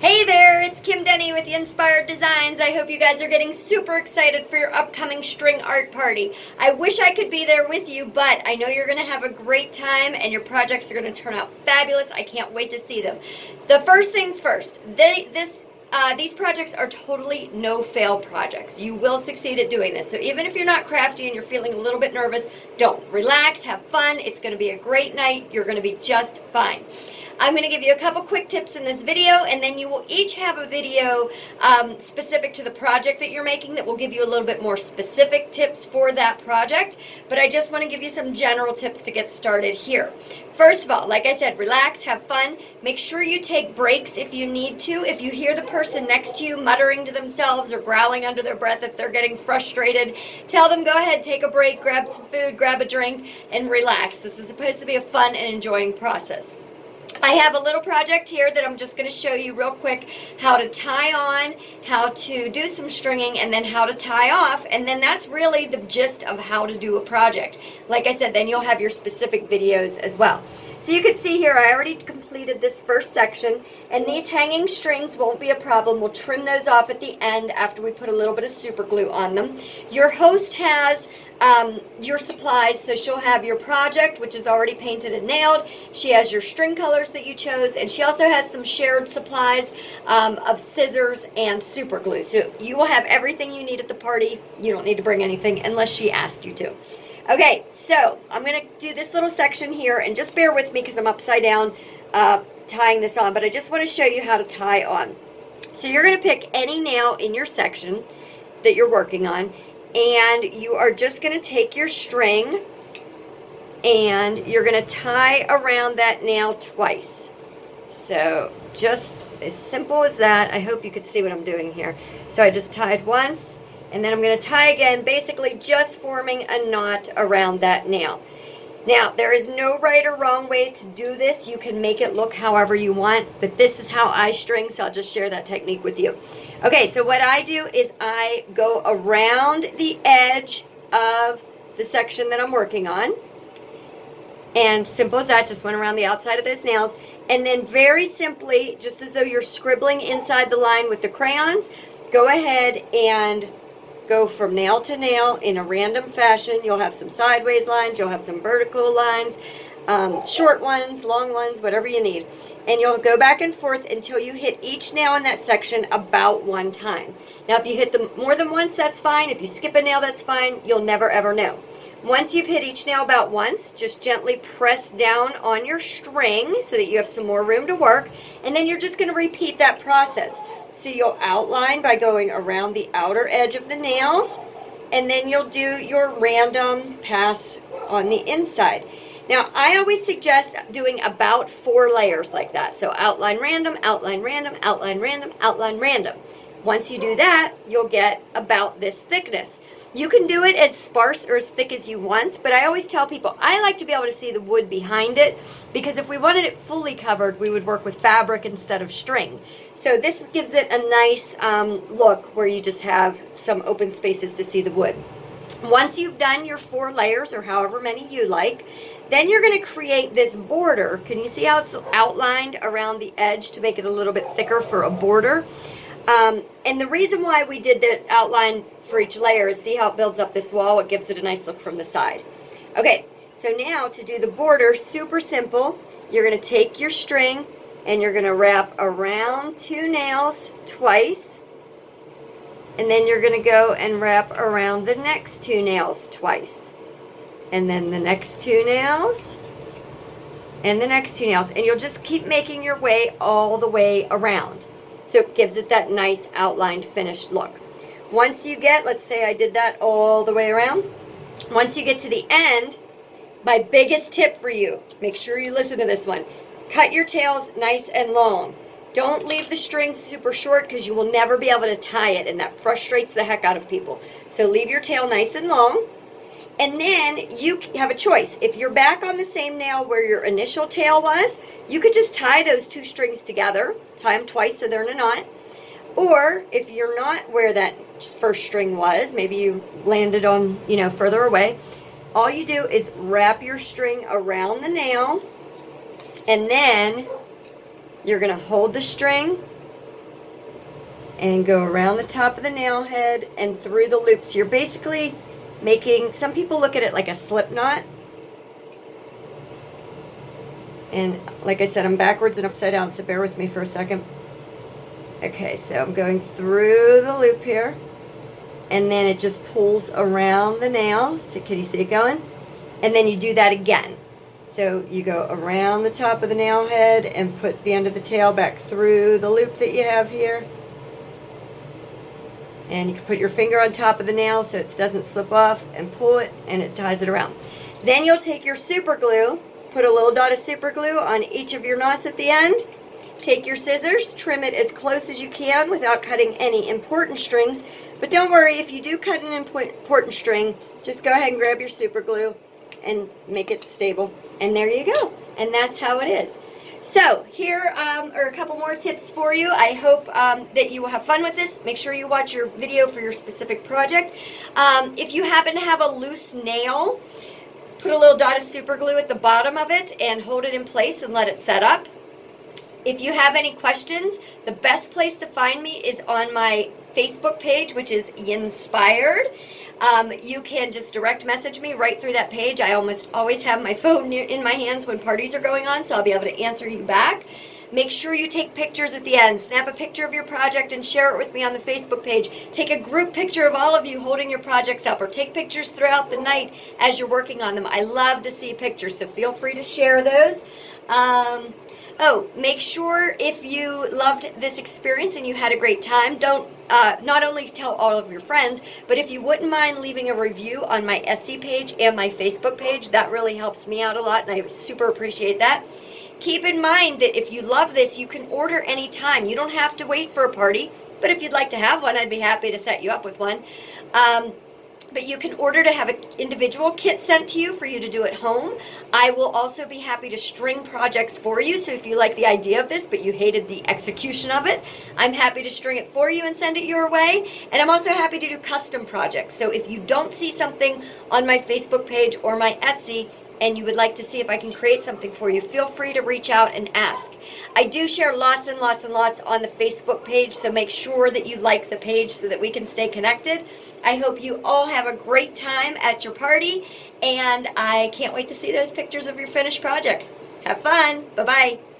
Hey there, it's Kim Denny with Inspired Designs. I hope you guys are getting super excited for your upcoming string art party. I wish I could be there with you, but I know you're going to have a great time and your projects are going to turn out fabulous. I can't wait to see them. The first things first, these projects are totally no-fail projects. You will succeed at doing this. So even if you're not crafty and you're feeling a little bit nervous, don't. Relax, have fun. It's going to be a great night. You're going to be just fine. I'm going to give you a couple quick tips in this video, and then you will each have a video specific to the project that you're making that will give you a little bit more specific tips for that project. But I just want to give you some general tips to get started here. First of all, like I said, relax, have fun. Make sure you take breaks if you need to. If you hear the person next to you muttering to themselves or growling under their breath, if they're getting frustrated, tell them go ahead, take a break, grab some food, grab a drink, and relax. This is supposed to be a fun and enjoying process. I have a little project here that I'm just going to show you real quick how to tie on, how to do some stringing, and then how to tie off, and then that's really the gist of how to do a project. Like I said, then you'll have your specific videos as well. So you can see here I already completed this first section, and these hanging strings won't be a problem. We'll trim those off at the end after we put a little bit of super glue on them. Your host has your supplies, so she'll have your project, which is already painted and nailed. She has your string colors that you chose, and she also has some shared supplies of scissors and super glue. So you will have everything you need at the party. You don't need to bring anything unless she asked you to. Okay, so I'm going to do this little section here, and just bear with me because I'm upside down tying this on, but I just want to show you how to tie on. So you're going to pick any nail in your section that you're working on, and you are just going to take your string and you're going to tie around that nail twice. So just as simple as that. I hope you could see what I'm doing here. So I just tied once, and then I'm going to tie again, basically just forming a knot around that nail. Now, there is no right or wrong way to do this. You can make it look however you want, but this is how I string, so I'll just share that technique with you. Okay, so what I do is I go around the edge of the section that I'm working on, and simple as that, just went around the outside of those nails, and then very simply, just as though you're scribbling inside the line with the crayons, go ahead and go from nail to nail in a random fashion. You'll have some sideways lines, you'll have some vertical lines, short ones, long ones, whatever you need. And you'll go back and forth until you hit each nail in that section about one time. Now, if you hit them more than once, that's fine. If you skip a nail, that's fine. You'll never ever know. Once you've hit each nail about once, just gently press down on your string so that you have some more room to work. And then you're just going to repeat that process. So you'll outline by going around the outer edge of the nails, and then you'll do your random pass on the inside. Now, I always suggest doing about 4 layers like that. So outline random, outline random, outline random, outline random. Once you do that, you'll get about this thickness. You can do it as sparse or as thick as you want, but I always tell people I like to be able to see the wood behind it, because if we wanted it fully covered, we would work with fabric instead of string. So this gives it a nice look where you just have some open spaces to see the wood. Once you've done your 4 layers, or however many you like, then you're going to create this border. Can you see how it's outlined around the edge to make it a little bit thicker for a border? And the reason why we did the outline for each layer is see how it builds up this wall. It gives it a nice look from the side. Okay, so now to do the border, super simple. You're going to take your string and you're going to wrap around 2 nails twice, and then you're going to go and wrap around the next 2 nails twice, and then the next 2 nails, and the next 2 nails, and you'll just keep making your way all the way around. So it gives it that nice outlined finished look. Once you get, let's say I did that all the way around, once you get to the end, my biggest tip for you, make sure you listen to this one, cut your tails nice and long. Don't leave the string super short, because you will never be able to tie it, and that frustrates the heck out of people. So leave your tail nice and long, and then you have a choice. If you're back on the same nail where your initial tail was, you could just tie those 2 strings together, tie them twice so they're in a knot. Or if you're not where that first string was, maybe you landed on, further away, all you do is wrap your string around the nail, and then you're going to hold the string and go around the top of the nail head and through the loops. You're basically making, some people look at it like a slip knot. And like I said, I'm backwards and upside down, so bear with me for a second. Okay, so I'm going through the loop here. And then it just pulls around the nail. So can you see it going? And then you do that again. So you go around the top of the nail head and put the end of the tail back through the loop that you have here. And you can put your finger on top of the nail so it doesn't slip off, and pull it, and it ties it around. Then you'll take your super glue, put a little dot of super glue on each of your knots at the end. Take your scissors, trim it as close as you can without cutting any important strings. But don't worry, if you do cut an important string, just go ahead and grab your super glue and make it stable. And there you go. And that's how it is. So here are a couple more tips for you. I hope that you will have fun with this. Make sure you watch your video for your specific project. If you happen to have a loose nail, put a little dot of super glue at the bottom of it and hold it in place and let it set up. If you have any questions, the best place to find me is on my Facebook page, which is Yinspired. You can just direct message me right through that page. I almost always have my phone in my hands when parties are going on, so I'll be able to answer you back. Make sure you take pictures at the end. Snap a picture of your project and share it with me on the Facebook page. Take a group picture of all of you holding your projects up, or take pictures throughout the night as you're working on them. I love to see pictures, so feel free to share those. Oh, make sure if you loved this experience and you had a great time, don't not only tell all of your friends, but if you wouldn't mind leaving a review on my Etsy page and my Facebook page, that really helps me out a lot, and I super appreciate that. Keep in mind that if you love this, you can order anytime. You don't have to wait for a party, but if you'd like to have one, I'd be happy to set you up with one. But you can order to have an individual kit sent to you for you to do at home. I will also be happy to string projects for you. So if you like the idea of this, but you hated the execution of it, I'm happy to string it for you and send it your way. And I'm also happy to do custom projects. So if you don't see something on my Facebook page or my Etsy, and you would like to see if I can create something for you, feel free to reach out and ask. I do share lots and lots and lots on the Facebook page, so make sure that you like the page so that we can stay connected. I hope you all have a great time at your party, and I can't wait to see those pictures of your finished projects. Have fun. Bye-bye.